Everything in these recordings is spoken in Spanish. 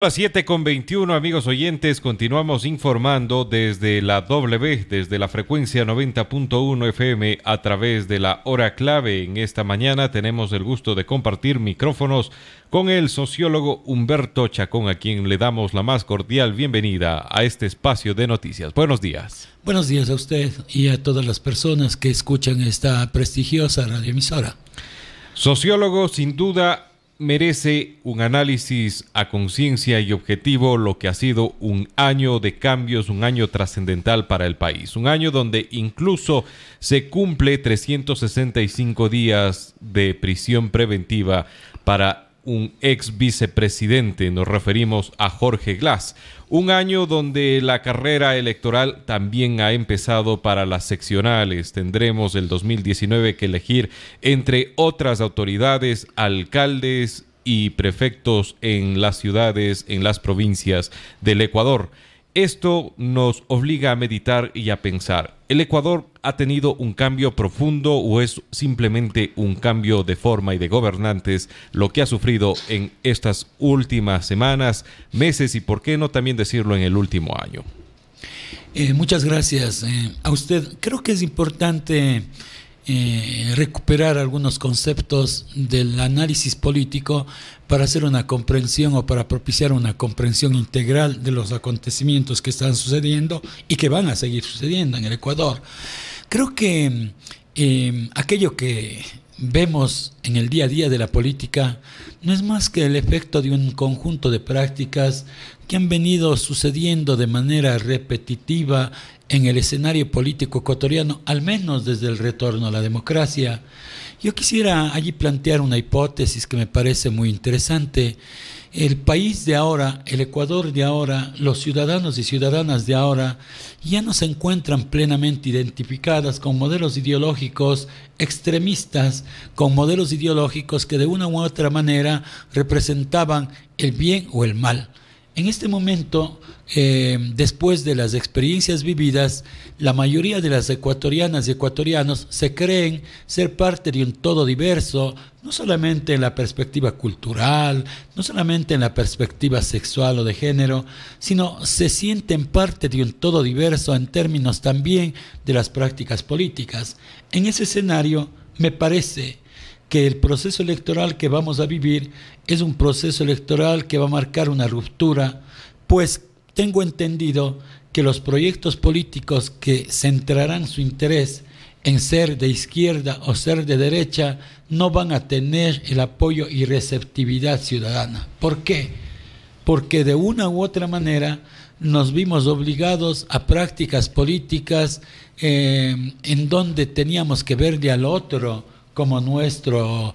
A las 7:21, amigos oyentes, continuamos informando desde la desde la frecuencia 90.1 FM a través de la hora clave. En esta mañana tenemos el gusto de compartir micrófonos con el sociólogo Humberto Chacón, a quien le damos la más cordial bienvenida a este espacio de noticias. Buenos días. Buenos días a usted y a todas las personas que escuchan esta prestigiosa radioemisora. Sociólogo, sin duda merece un análisis a conciencia y objetivo lo que ha sido un año de cambios, un año trascendental para el país, un año donde incluso se cumple 365 días de prisión preventiva para un ex vicepresidente. Nos referimos a Jorge Glas. Un año donde la carrera electoral también ha empezado para las seccionales. Tendremos el 2019 que elegir entre otras autoridades, alcaldes y prefectos en las ciudades, en las provincias del Ecuador. Esto nos obliga a meditar y a pensar. ¿El Ecuador ha tenido un cambio profundo o es simplemente un cambio de forma y de gobernantes lo que ha sufrido en estas últimas semanas, meses y, por qué no también decirlo, en el último año? Muchas gracias a usted. Creo que es importante recuperar algunos conceptos del análisis político para hacer una comprensión o para propiciar una comprensión integral de los acontecimientos que están sucediendo y que van a seguir sucediendo en el Ecuador. Creo que aquello que vemos en el día a día de la política no es más que el efecto de un conjunto de prácticas que han venido sucediendo de manera repetitiva en el escenario político ecuatoriano, al menos desde el retorno a la democracia. Yo quisiera allí plantear una hipótesis que me parece muy interesante. El país de ahora, el Ecuador de ahora, los ciudadanos y ciudadanas de ahora ya no se encuentran plenamente identificadas con modelos ideológicos extremistas, con modelos ideológicos que de una u otra manera representaban el bien o el mal. En este momento, después de las experiencias vividas, la mayoría de las ecuatorianas y ecuatorianos se creen ser parte de un todo diverso, no solamente en la perspectiva cultural, no solamente en la perspectiva sexual o de género, sino se sienten parte de un todo diverso en términos también de las prácticas políticas. En ese escenario, me parece que el proceso electoral que vamos a vivir es un proceso electoral que va a marcar una ruptura, pues tengo entendido que los proyectos políticos que centrarán su interés en ser de izquierda o ser de derecha no van a tener el apoyo y receptividad ciudadana. ¿Por qué? Porque de una u otra manera nos vimos obligados a prácticas políticas en donde teníamos que verle al otro como nuestra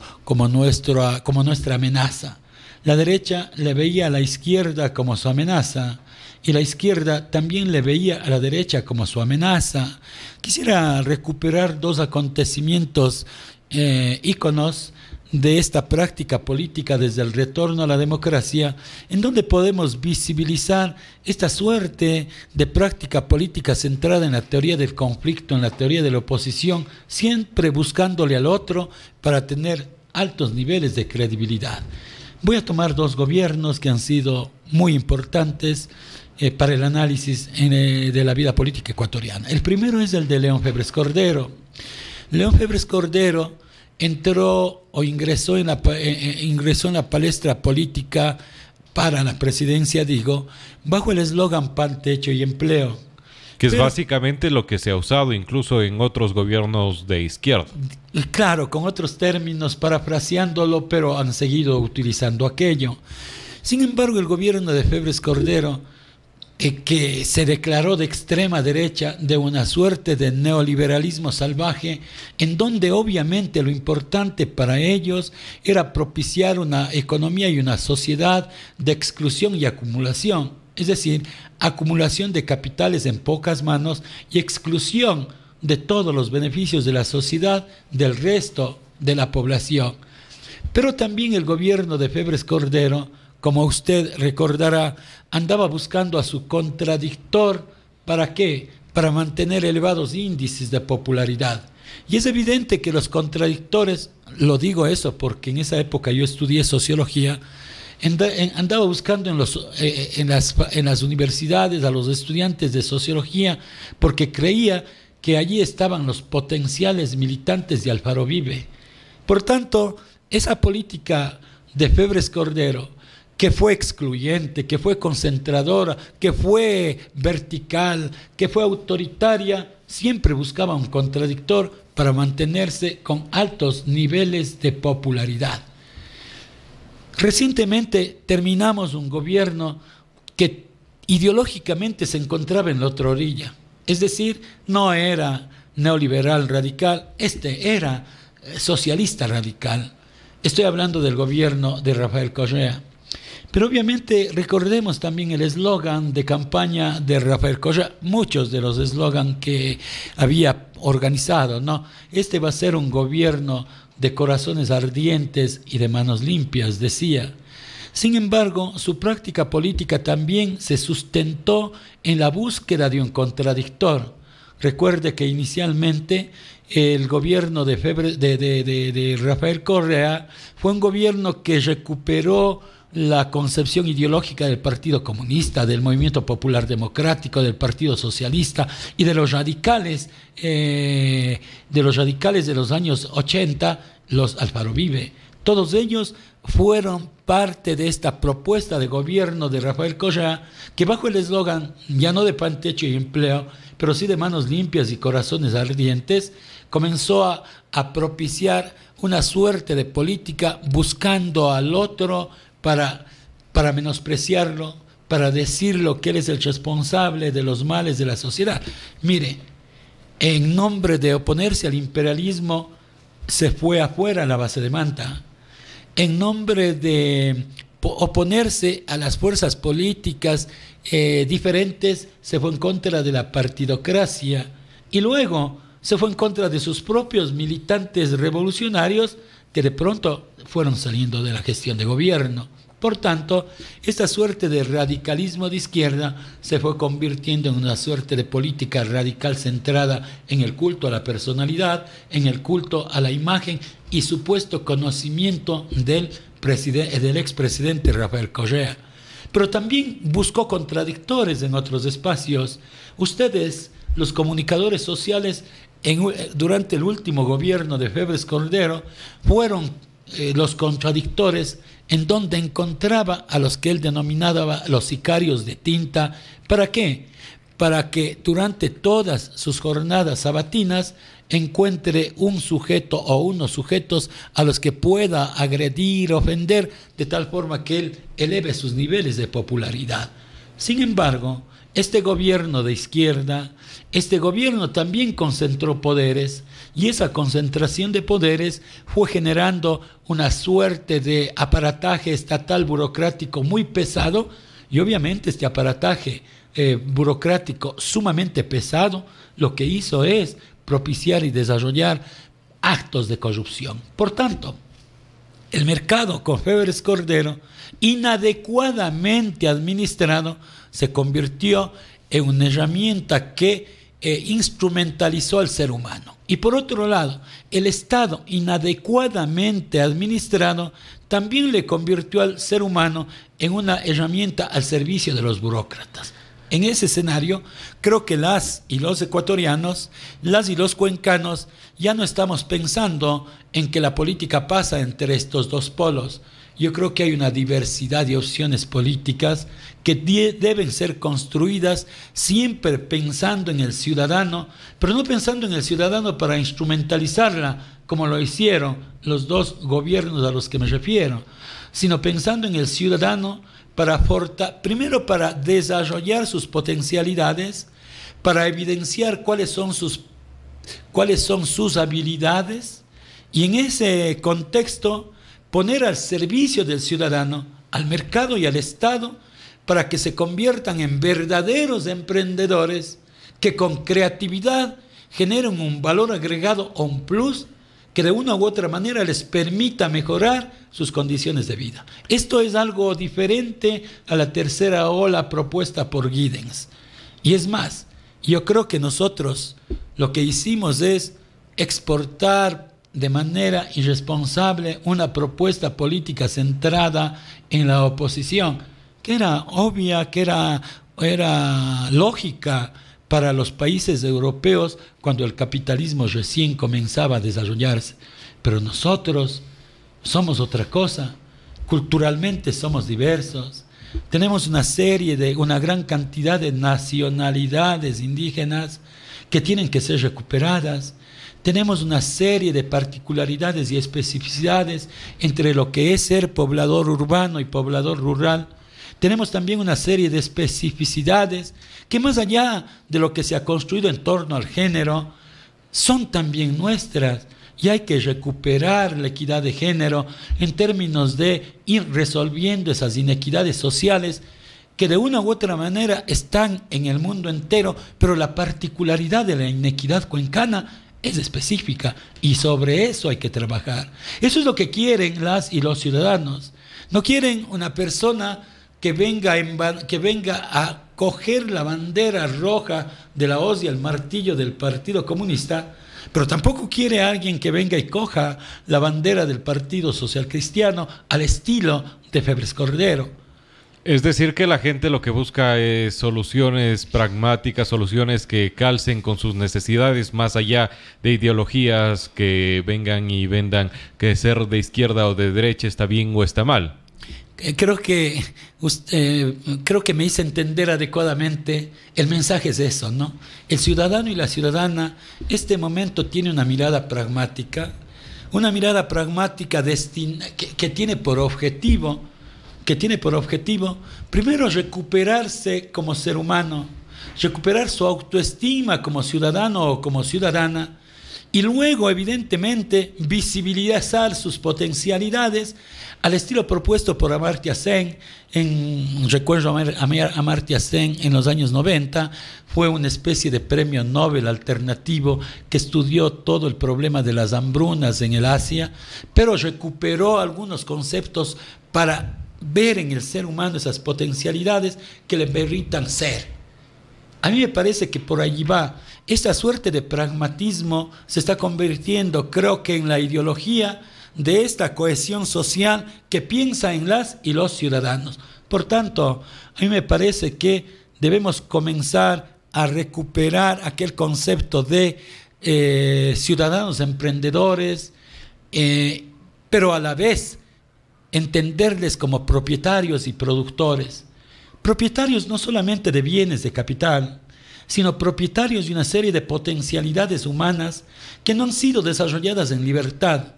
amenaza. La derecha le veía a la izquierda como su amenaza y la izquierda también le veía a la derecha como su amenaza. Quisiera recuperar dos acontecimientos íconos de esta práctica política desde el retorno a la democracia, en donde podemos visibilizar esta suerte de práctica política centrada en la teoría del conflicto, en la teoría de la oposición, siempre buscándole al otro para tener altos niveles de credibilidad. Voy a tomar dos gobiernos que han sido muy importantes para el análisis de la vida política ecuatoriana. El primero es el de León Febres Cordero. León Febres Cordero entró o ingresó en la palestra política para la presidencia, bajo el eslogan Pan, Techo y Empleo. Que es básicamente lo que se ha usado incluso en otros gobiernos de izquierda. Claro, con otros términos, parafraseándolo, pero han seguido utilizando aquello. Sin embargo, el gobierno de Febres Cordero, que se declaró de extrema derecha, de una suerte de neoliberalismo salvaje, en donde obviamente lo importante para ellos era propiciar una economía y una sociedad de exclusión y acumulación, es decir, acumulación de capitales en pocas manos y exclusión de todos los beneficios de la sociedad del resto de la población. Pero también el gobierno de Febres Cordero, como usted recordará, andaba buscando a su contradictor. ¿Para qué? Para mantener elevados índices de popularidad. Y es evidente que los contradictores, lo digo eso porque en esa época yo estudié sociología, Andaba buscando en las universidades a los estudiantes de sociología porque creía que allí estaban los potenciales militantes de Alfaroville. Por tanto, esa política de Febres Cordero, que fue excluyente, que fue concentradora, que fue vertical, que fue autoritaria, siempre buscaba un contradictor para mantenerse con altos niveles de popularidad. Recientemente terminamos un gobierno que ideológicamente se encontraba en la otra orilla, es decir, no era neoliberal radical, era socialista radical. Estoy hablando del gobierno de Rafael Correa. Pero obviamente recordemos también el eslogan de campaña de Rafael Correa, muchos de los eslogans que había organizado, ¿no? Este va a ser un gobierno de corazones ardientes y de manos limpias, decía. Sin embargo, su práctica política también se sustentó en la búsqueda de un contradictor. Recuerde que inicialmente el gobierno de Rafael Correa fue un gobierno que recuperó la concepción ideológica del Partido Comunista, del Movimiento Popular Democrático, del Partido Socialista y de los radicales de los años 80, los Alfaroville. Todos ellos fueron parte de esta propuesta de gobierno de Rafael Correa, que bajo el eslogan, ya no de pan, techo y empleo, pero sí de manos limpias y corazones ardientes, comenzó a propiciar una suerte de política buscando al otro para menospreciarlo, para decirlo que él es el responsable de los males de la sociedad. Mire, en nombre de oponerse al imperialismo, se fue afuera a la base de Manta. En nombre de oponerse a las fuerzas políticas diferentes, se fue en contra de la partidocracia y luego se fue en contra de sus propios militantes revolucionarios que de pronto fueron saliendo de la gestión de gobierno. Por tanto, esta suerte de radicalismo de izquierda se fue convirtiendo en una suerte de política radical centrada en el culto a la personalidad, en el culto a la imagen y supuesto conocimiento del expresidente Rafael Correa. Pero también buscó contradictores en otros espacios. Ustedes, los comunicadores sociales, durante el último gobierno de Febres Cordero, fueron los contradictores en donde encontraba a los que él denominaba los sicarios de tinta. ¿Para qué? Para que durante todas sus jornadas sabatinas encuentre un sujeto o unos sujetos a los que pueda agredir, ofender, de tal forma que él eleve sus niveles de popularidad. Sin embargo, este gobierno de izquierda, este gobierno también concentró poderes y esa concentración de poderes fue generando una suerte de aparataje estatal burocrático muy pesado y obviamente este aparataje burocrático sumamente pesado lo que hizo es propiciar y desarrollar actos de corrupción. Por tanto, el mercado con Febres Cordero, inadecuadamente administrado, se convirtió en una herramienta que instrumentalizó al ser humano. Y por otro lado, el Estado inadecuadamente administrado también le convirtió al ser humano en una herramienta al servicio de los burócratas. En ese escenario, creo que las y los ecuatorianos, las y los cuencanos, ya no estamos pensando en que la política pasa entre estos dos polos. Yo creo que hay una diversidad de opciones políticas que deben ser construidas siempre pensando en el ciudadano, pero no pensando en el ciudadano para instrumentalizarla, como lo hicieron los dos gobiernos a los que me refiero, sino pensando en el ciudadano primero para desarrollar sus potencialidades, para evidenciar cuáles son sus habilidades, y en ese contexto poner al servicio del ciudadano, al mercado y al Estado, para que se conviertan en verdaderos emprendedores que con creatividad generen un valor agregado o un plus que de una u otra manera les permita mejorar sus condiciones de vida. Esto es algo diferente a la tercera ola propuesta por Giddens. Y es más, yo creo que nosotros lo que hicimos es exportar de manera irresponsable una propuesta política centrada en la oposición, que era obvia, que era lógica para los países europeos cuando el capitalismo recién comenzaba a desarrollarse. Pero nosotros somos otra cosa, culturalmente somos diversos, tenemos una gran cantidad de nacionalidades indígenas que tienen que ser recuperadas. Tenemos una serie de particularidades y especificidades entre lo que es ser poblador urbano y poblador rural. Tenemos también una serie de especificidades que, más allá de lo que se ha construido en torno al género, son también nuestras, y hay que recuperar la equidad de género en términos de ir resolviendo esas inequidades sociales que de una u otra manera están en el mundo entero, pero la particularidad de la inequidad cuencana es específica y sobre eso hay que trabajar. Eso es lo que quieren las y los ciudadanos. No quieren una persona que venga a coger la bandera roja de la hoz y el martillo del Partido Comunista, pero tampoco quiere a alguien que venga y coja la bandera del Partido Social Cristiano al estilo de Febres Cordero. Es decir, que la gente lo que busca es soluciones pragmáticas, soluciones que calcen con sus necesidades, más allá de ideologías que vengan y vendan que ser de izquierda o de derecha está bien o está mal. Creo que me hice entender adecuadamente. El mensaje es eso, ¿no? El ciudadano y la ciudadana, este momento tiene una mirada pragmática que tiene por objetivo, primero recuperarse como ser humano, recuperar su autoestima como ciudadano o como ciudadana, y luego, evidentemente, visibilizar sus potencialidades al estilo propuesto por Amartya Sen. Recuerdo a Amartya Sen en los años 90, fue una especie de premio Nobel alternativo que estudió todo el problema de las hambrunas en el Asia, pero recuperó algunos conceptos para ver en el ser humano esas potencialidades que le permitan ser. A mí me parece que por allí va. Esta suerte de pragmatismo se está convirtiendo, creo que, en la ideología de esta cohesión social que piensa en las y los ciudadanos. Por tanto, a mí me parece que debemos comenzar a recuperar aquel concepto de ciudadanos emprendedores, pero a la vez entenderles como propietarios y productores. Propietarios no solamente de bienes de capital, sino propietarios de una serie de potencialidades humanas que no han sido desarrolladas en libertad.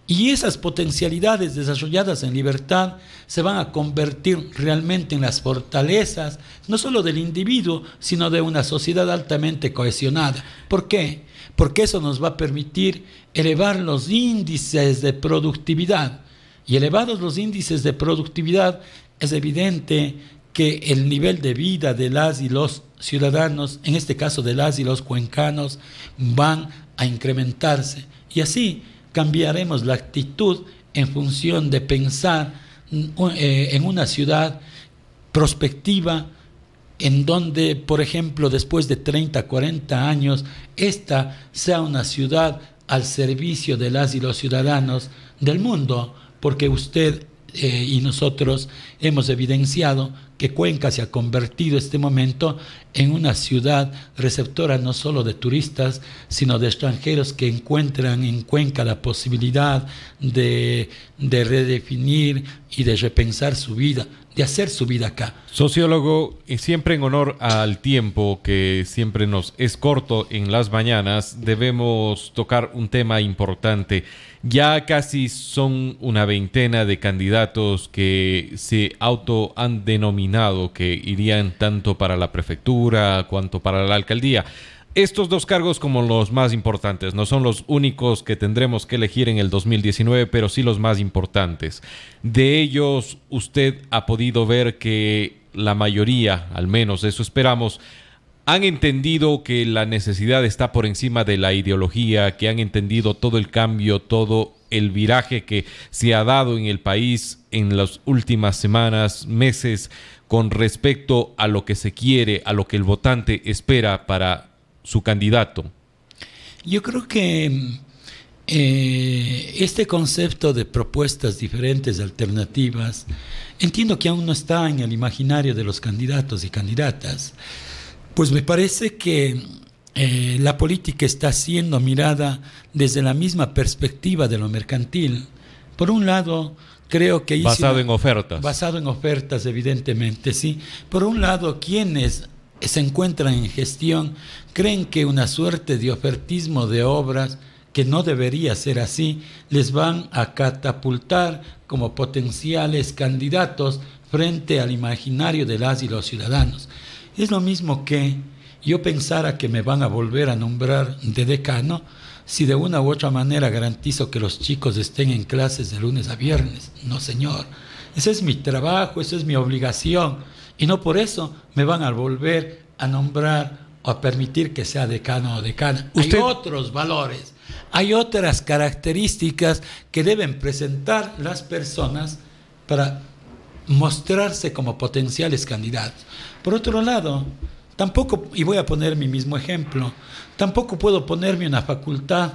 Y esas potencialidades desarrolladas en libertad se van a convertir realmente en las fortalezas, no solo del individuo, sino de una sociedad altamente cohesionada. ¿Por qué? Porque eso nos va a permitir elevar los índices de productividad. Y elevados los índices de productividad, es evidente que el nivel de vida de las y los ciudadanos, en este caso de las y los cuencanos, van a incrementarse. Y así cambiaremos la actitud en función de pensar en una ciudad prospectiva en donde, por ejemplo, después de 30, 40 años, esta sea una ciudad al servicio de las y los ciudadanos del mundo, porque usted y nosotros hemos evidenciado que Cuenca se ha convertido este momento en una ciudad receptora no solo de turistas, sino de extranjeros que encuentran en Cuenca la posibilidad de redefinir y de repensar su vida, de hacer su vida acá. Sociólogo, y siempre en honor al tiempo que siempre nos es corto en las mañanas, debemos tocar un tema importante. Ya casi son una veintena de candidatos que se auto han denominado que irían tanto para la prefectura cuanto para la alcaldía. Estos dos cargos como los más importantes, no son los únicos que tendremos que elegir en el 2019, pero sí los más importantes. De ellos, usted ha podido ver que la mayoría, al menos eso esperamos, han entendido que la necesidad está por encima de la ideología, que han entendido todo el cambio, todo el viraje que se ha dado en el país en las últimas semanas, meses, con respecto a lo que se quiere, a lo que el votante espera para su candidato. Yo creo que Este concepto de propuestas diferentes, alternativas, entiendo que aún no está en el imaginario de los candidatos y candidatas, pues me parece que la política está siendo mirada desde la misma perspectiva de lo mercantil. Por un lado, creo que... Basado en ofertas. Basado en ofertas, evidentemente, sí. Por un lado, quienes se encuentran en gestión creen que una suerte de ofertismo de obras, que no debería ser así, les van a catapultar como potenciales candidatos frente al imaginario de las y los ciudadanos. Es lo mismo que yo pensara que me van a volver a nombrar de decano si de una u otra manera garantizo que los chicos estén en clases de lunes a viernes. No, señor. Ese es mi trabajo, esa es mi obligación. Y no por eso me van a volver a nombrar o a permitir que sea decano o decana. Hay otros valores, hay otras características que deben presentar las personas para mostrarse como potenciales candidatos. Por otro lado, tampoco, y voy a poner mi mismo ejemplo, tampoco puedo ponerme una facultad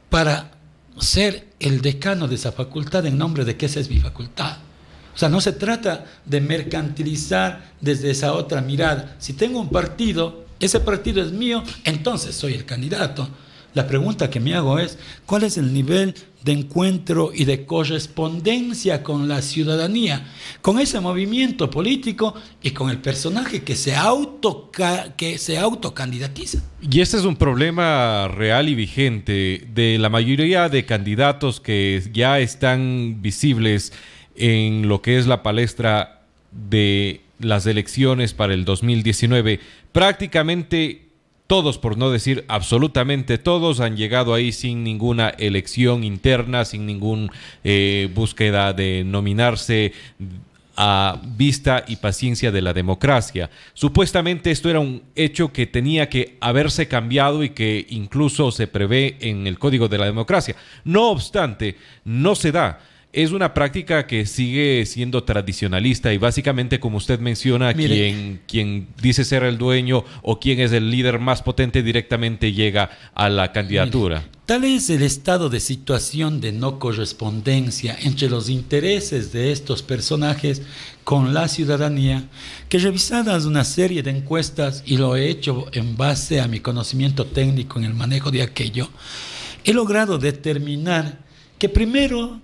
para ser el decano de esa facultad en nombre de que esa es mi facultad. O sea, no se trata de mercantilizar desde esa otra mirada. Si tengo un partido, ese partido es mío, entonces soy el candidato. La pregunta que me hago es, ¿cuál es el nivel de encuentro y de correspondencia con la ciudadanía, con ese movimiento político y con el personaje que se autocandidatiza? Y este es un problema real y vigente de la mayoría de candidatos que ya están visibles en lo que es la palestra de las elecciones para el 2019. Prácticamente todos, por no decir absolutamente todos, han llegado ahí sin ninguna elección interna, sin ninguna búsqueda de nominarse a vista y paciencia de la democracia. Supuestamente esto era un hecho que tenía que haberse cambiado y que incluso se prevé en el Código de la Democracia. No obstante, no se da. Es una práctica que sigue siendo tradicionalista y básicamente, como usted menciona, quien dice ser el dueño o quien es el líder más potente directamente llega a la candidatura. Mire, tal es el estado de situación de no correspondencia entre los intereses de estos personajes con la ciudadanía, que revisadas una serie de encuestas, y lo he hecho en base a mi conocimiento técnico en el manejo de aquello, he logrado determinar que primero,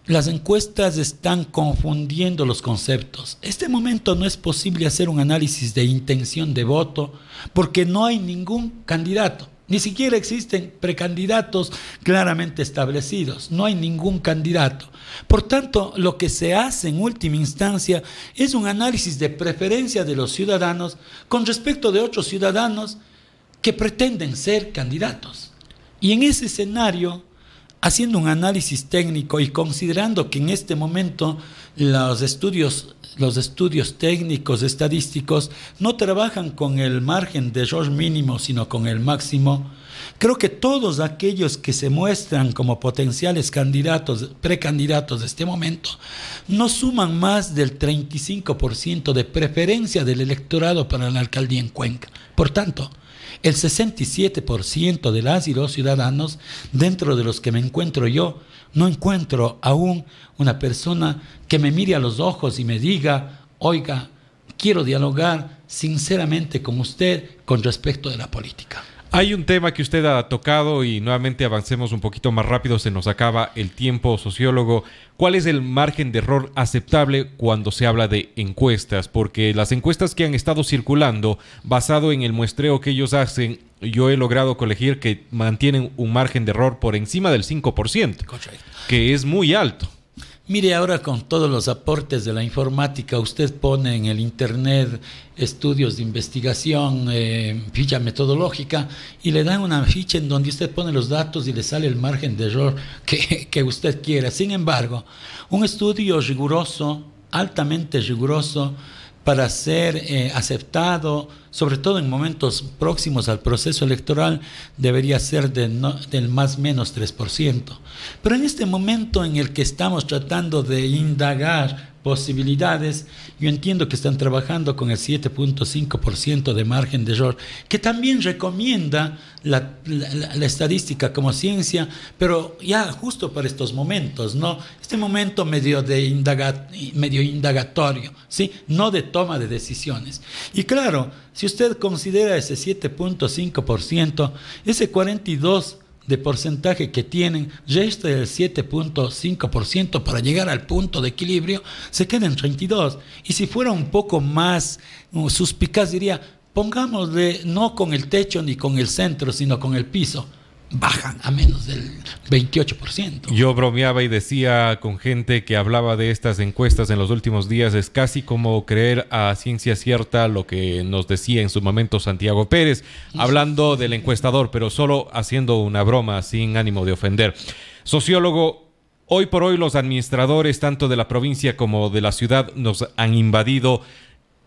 las encuestas están confundiendo los conceptos. En este momento no es posible hacer un análisis de intención de voto porque no hay ningún candidato. Ni siquiera existen precandidatos claramente establecidos. No hay ningún candidato. Por tanto, lo que se hace en última instancia es un análisis de preferencia de los ciudadanos con respecto de otros ciudadanos que pretenden ser candidatos. Y en ese escenario, haciendo un análisis técnico y considerando que en este momento los estudios técnicos, estadísticos, no trabajan con el margen de error mínimo, sino con el máximo, creo que todos aquellos que se muestran como potenciales candidatos, precandidatos de este momento, no suman más del 35% de preferencia del electorado para la alcaldía en Cuenca. Por tanto, el 67% de las y los ciudadanos, dentro de los que me encuentro yo, no encuentro aún una persona que me mire a los ojos y me diga, oiga, quiero dialogar sinceramente con usted con respecto de la política. Hay un tema que usted ha tocado y nuevamente avancemos un poquito más rápido, se nos acaba el tiempo, sociólogo. ¿Cuál es el margen de error aceptable cuando se habla de encuestas? Porque las encuestas que han estado circulando, basado en el muestreo que ellos hacen, yo he logrado colegir que mantienen un margen de error por encima del 5%, que es muy alto. Mire, ahora con todos los aportes de la informática, usted pone en el internet estudios de investigación, ficha metodológica, y le dan una ficha en donde usted pone los datos y le sale el margen de error que usted quiera. Sin embargo, un estudio riguroso, altamente riguroso, para ser aceptado, sobre todo en momentos próximos al proceso electoral, debería ser del más o menos 3%. Pero en este momento en el que estamos tratando de indagar posibilidades. Yo entiendo que están trabajando con el 7.5% de margen de error, que también recomienda la estadística como ciencia, pero ya justo para estos momentos, ¿no? Este momento medio indagatorio, ¿sí? No de toma de decisiones. Y claro, si usted considera ese 7.5%, ese 42% de porcentaje que tienen, resta el 7.5% para llegar al punto de equilibrio, se queda en 32%. Y si fuera un poco más suspicaz, diría, pongámosle no con el techo ni con el centro, sino con el piso. Bajan a menos del 28%. Yo bromeaba y decía con gente que hablaba de estas encuestas en los últimos días, es casi como creer a ciencia cierta lo que nos decía en su momento Santiago Pérez, hablando del encuestador, pero solo haciendo una broma sin ánimo de ofender. Sociólogo, hoy por hoy los administradores tanto de la provincia como de la ciudad nos han invadido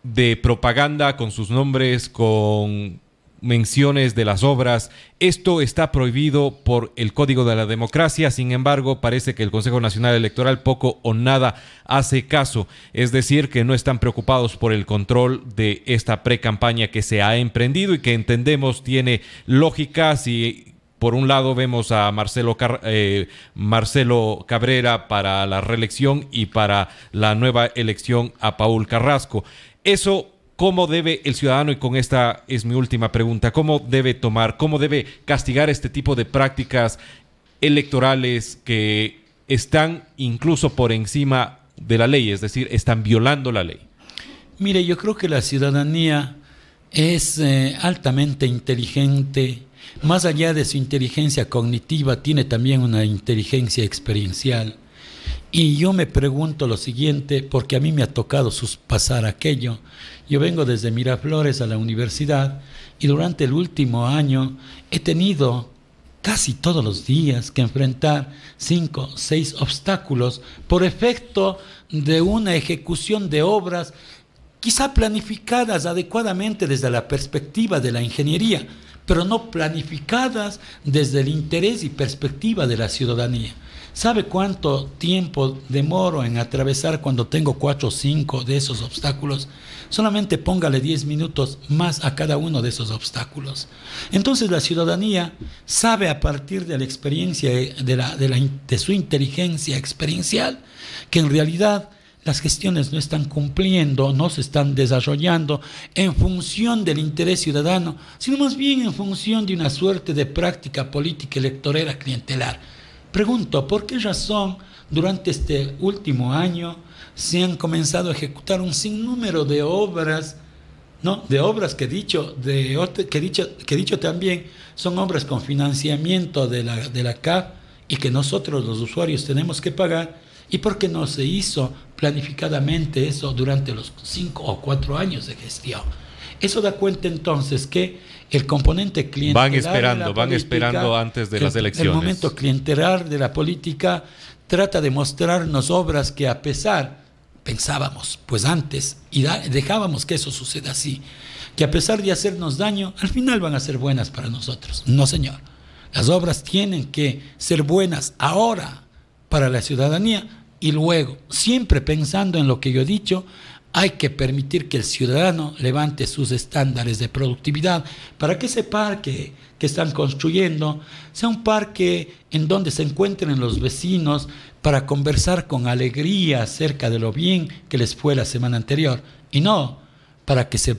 de propaganda con sus nombres, con menciones de las obras. Esto está prohibido por el Código de la Democracia. Sin embargo, parece que el Consejo Nacional Electoral poco o nada hace caso. Es decir, que no están preocupados por el control de esta pre-campaña que se ha emprendido y que entendemos tiene lógica si por un lado vemos a Marcelo Cabrera para la reelección y para la nueva elección a Paul Carrasco. Eso, ¿cómo debe el ciudadano, y con esta es mi última pregunta, cómo debe castigar este tipo de prácticas electorales que están incluso por encima de la ley, es decir, están violando la ley? Mire, yo creo que la ciudadanía es altamente inteligente. Más allá de su inteligencia cognitiva, tiene también una inteligencia experiencial. Y yo me pregunto lo siguiente, porque a mí me ha tocado pasar aquello. Yo vengo desde Miraflores a la universidad y durante el último año he tenido casi todos los días que enfrentar 5 o 6 obstáculos por efecto de una ejecución de obras quizá planificadas adecuadamente desde la perspectiva de la ingeniería, pero no planificadas desde el interés y perspectiva de la ciudadanía. ¿Sabe cuánto tiempo demoro en atravesar cuando tengo 4 o 5 de esos obstáculos? Solamente póngale 10 minutos más a cada uno de esos obstáculos. Entonces la ciudadanía sabe, a partir de la experiencia, de su inteligencia experiencial, que en realidad las gestiones no están cumpliendo, no se están desarrollando en función del interés ciudadano, sino más bien en función de una suerte de práctica política electorera clientelar. Pregunto, ¿por qué razón durante este último año se han comenzado a ejecutar un sinnúmero de obras, ¿no? De obras que dicho también son obras con financiamiento de la CAF y que nosotros los usuarios tenemos que pagar? ¿Y por qué no se hizo planificadamente eso durante los 5 o 4 años de gestión? Eso da cuenta entonces que el componente clientelar van esperando antes de las elecciones. El momento clientelar de la política trata de mostrarnos obras que, a pesar, pensábamos pues antes y dejábamos que eso suceda así, que a pesar de hacernos daño, al final van a ser buenas para nosotros. No, señor. Las obras tienen que ser buenas ahora para la ciudadanía y luego, siempre pensando en lo que yo he dicho, hay que permitir que el ciudadano levante sus estándares de productividad para que ese parque que están construyendo sea un parque en donde se encuentren los vecinos para conversar con alegría acerca de lo bien que les fue la semana anterior, y no para que se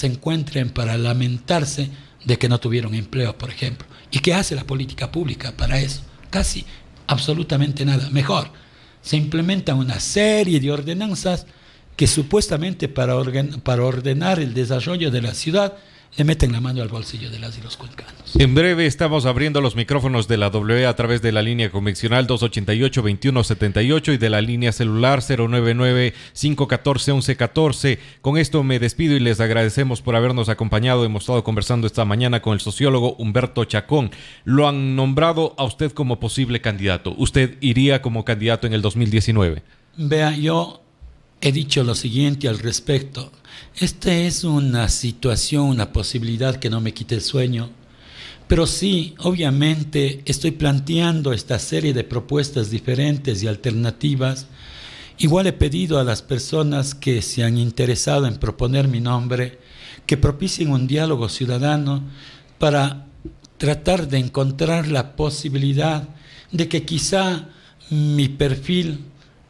encuentren para lamentarse de que no tuvieron empleo, por ejemplo. ¿Y qué hace la política pública para eso? Casi absolutamente nada. Mejor, se implementan una serie de ordenanzas que supuestamente para ordenar el desarrollo de la ciudad le meten la mano al bolsillo de las y los cuencanos. En breve estamos abriendo los micrófonos de la W a través de la línea convencional 288-2178 y de la línea celular 099-514-1114. Con esto me despido y les agradecemos por habernos acompañado. Hemos estado conversando esta mañana con el sociólogo Humberto Chacón. Lo han nombrado a usted como posible candidato. ¿Usted iría como candidato en el 2019? Vea, yo he dicho lo siguiente al respecto. Esta es una situación, una posibilidad que no me quite el sueño, pero sí, obviamente, estoy planteando esta serie de propuestas diferentes y alternativas, Igual he pedido a las personas que se han interesado en proponer mi nombre que propicien un diálogo ciudadano para tratar de encontrar la posibilidad de que quizá mi perfil,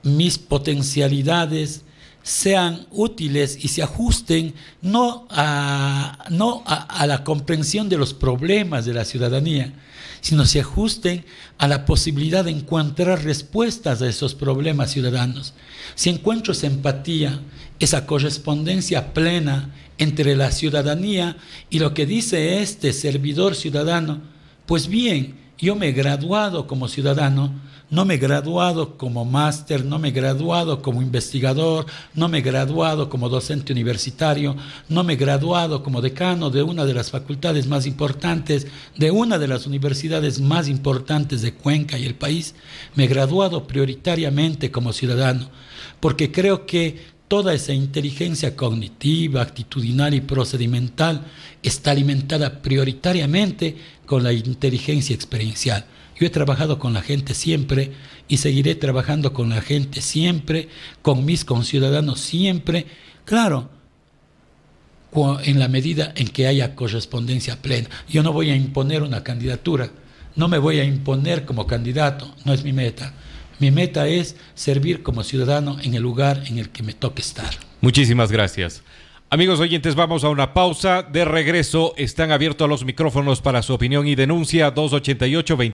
mis potencialidades sean útiles y se ajusten no a la comprensión de los problemas de la ciudadanía, sino se ajusten a la posibilidad de encontrar respuestas a esos problemas ciudadanos. Si encuentro esa empatía, esa correspondencia plena entre la ciudadanía y lo que dice este servidor ciudadano, pues bien, yo me he graduado como ciudadano, no me he graduado como máster, no me he graduado como investigador, no me he graduado como docente universitario, no me he graduado como decano de una de las facultades más importantes, de una de las universidades más importantes de Cuenca y el país. Me he graduado prioritariamente como ciudadano, porque creo que toda esa inteligencia cognitiva, actitudinal y procedimental está alimentada prioritariamente con la inteligencia experiencial. Yo he trabajado con la gente siempre y seguiré trabajando con la gente siempre, con mis conciudadanos siempre, claro, en la medida en que haya correspondencia plena. Yo no voy a imponer una candidatura, no me voy a imponer como candidato, no es mi meta. Mi meta es servir como ciudadano en el lugar en el que me toque estar. Muchísimas gracias. Amigos oyentes, vamos a una pausa. De regreso, están abiertos los micrófonos para su opinión y denuncia 288-20.